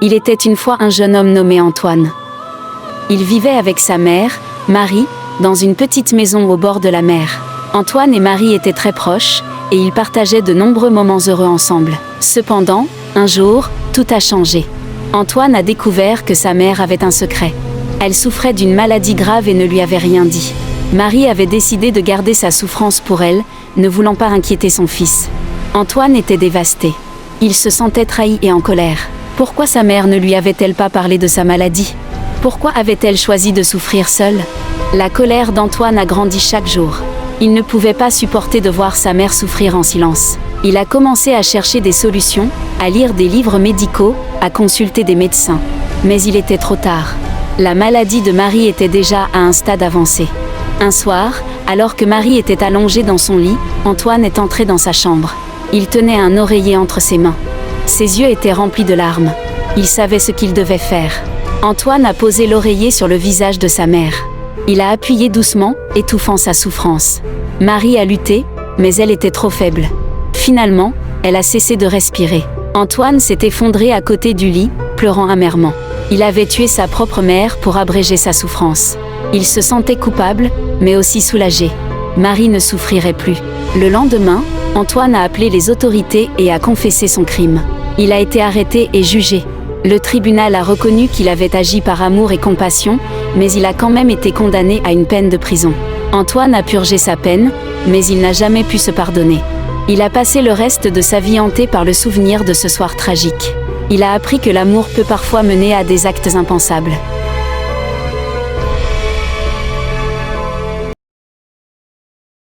Il était une fois un jeune homme nommé Antoine. Il vivait avec sa mère, Marie, dans une petite maison au bord de la mer. Antoine et Marie étaient très proches, et ils partageaient de nombreux moments heureux ensemble. Cependant, un jour, tout a changé. Antoine a découvert que sa mère avait un secret. Elle souffrait d'une maladie grave et ne lui avait rien dit. Marie avait décidé de garder sa souffrance pour elle, ne voulant pas inquiéter son fils. Antoine était dévasté. Il se sentait trahi et en colère. Pourquoi sa mère ne lui avait-elle pas parlé de sa maladie? Pourquoi avait-elle choisi de souffrir seule? La colère d'Antoine a grandi chaque jour. Il ne pouvait pas supporter de voir sa mère souffrir en silence. Il a commencé à chercher des solutions, à lire des livres médicaux, à consulter des médecins. Mais il était trop tard. La maladie de Marie était déjà à un stade avancé. Un soir, alors que Marie était allongée dans son lit, Antoine est entré dans sa chambre. Il tenait un oreiller entre ses mains. Ses yeux étaient remplis de larmes. Il savait ce qu'il devait faire. Antoine a posé l'oreiller sur le visage de sa mère. Il a appuyé doucement, étouffant sa souffrance. Marie a lutté, mais elle était trop faible. Finalement, elle a cessé de respirer. Antoine s'est effondré à côté du lit, pleurant amèrement. Il avait tué sa propre mère pour abréger sa souffrance. Il se sentait coupable, mais aussi soulagé. Marie ne souffrirait plus. Le lendemain, Antoine a appelé les autorités et a confessé son crime. Il a été arrêté et jugé. Le tribunal a reconnu qu'il avait agi par amour et compassion, mais il a quand même été condamné à une peine de prison. Antoine a purgé sa peine, mais il n'a jamais pu se pardonner. Il a passé le reste de sa vie hanté par le souvenir de ce soir tragique. Il a appris que l'amour peut parfois mener à des actes impensables.